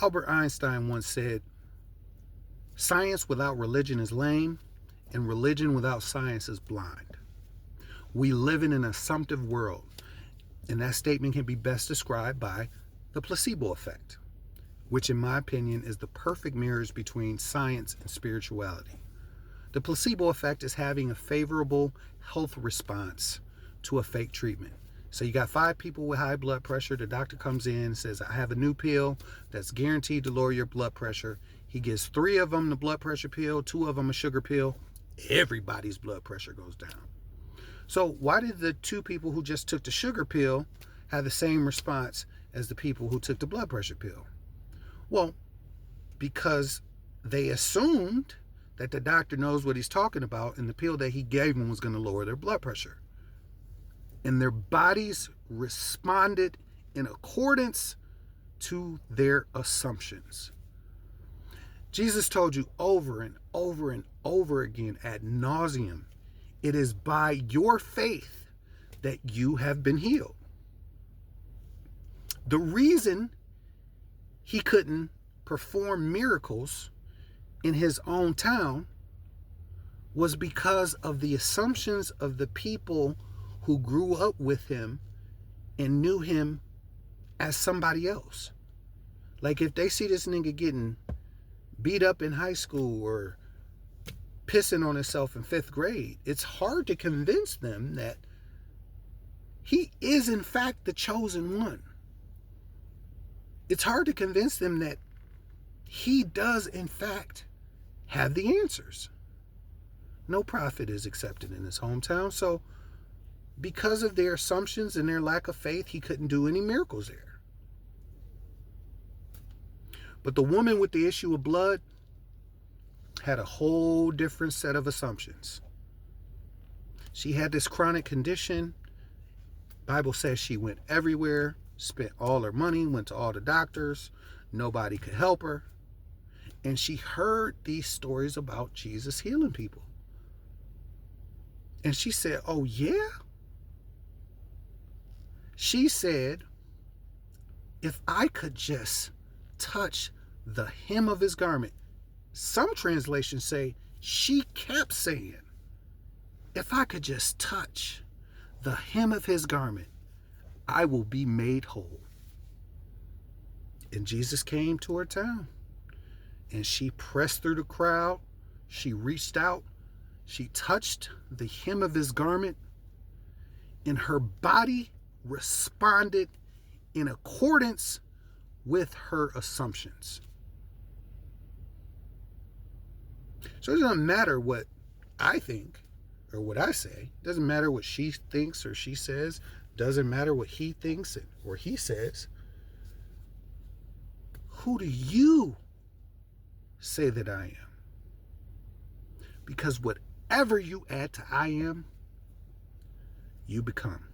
Albert Einstein once said, "Science without religion is lame, and religion without science is blind." We live in an assumptive world, and that statement can be best described by the placebo effect, which in my opinion is the perfect mirrors between science and spirituality. The placebo effect is having a favorable health response to a fake treatment. So you got 5 people with high blood pressure. The doctor comes in and says, "I have a new pill that's guaranteed to lower your blood pressure." He gives 3 of them the blood pressure pill, 2 of them a sugar pill. Everybody's blood pressure goes down. So why did the 2 people who just took the sugar pill have the same response as the people who took the blood pressure pill? Well, because they assumed that the doctor knows what he's talking about and the pill that he gave them was going to lower their blood pressure. And their bodies responded in accordance to their assumptions. Jesus told you over and over and over again ad nauseum, it is by your faith that you have been healed. The reason he couldn't perform miracles in his own town was because of the assumptions of the people who grew up with him and knew him as somebody else. Like if they see this nigga getting beat up in high school or pissing on himself in 5th grade, it's hard to convince them that he is in fact the chosen one. It's hard to convince them that he does in fact have the answers. No prophet is accepted in his hometown, so because of their assumptions and their lack of faith, he couldn't do any miracles there. But the woman with the issue of blood had a whole different set of assumptions. She had this chronic condition. Bible says she went everywhere, spent all her money, went to all the doctors. Nobody could help her. And she heard these stories about Jesus healing people. And she said, "Oh yeah?" She said, "If I could just touch the hem of his garment." Some translations say she kept saying, "If I could just touch the hem of his garment, I will be made whole." And Jesus came to her town, and she pressed through the crowd. She reached out. She touched the hem of his garment, and her body responded in accordance with her assumptions. So it doesn't matter what I think or what I say. It doesn't matter what she thinks or she says. It doesn't matter what he thinks or he says. Who do you say that I am? Because whatever you add to I am, you become.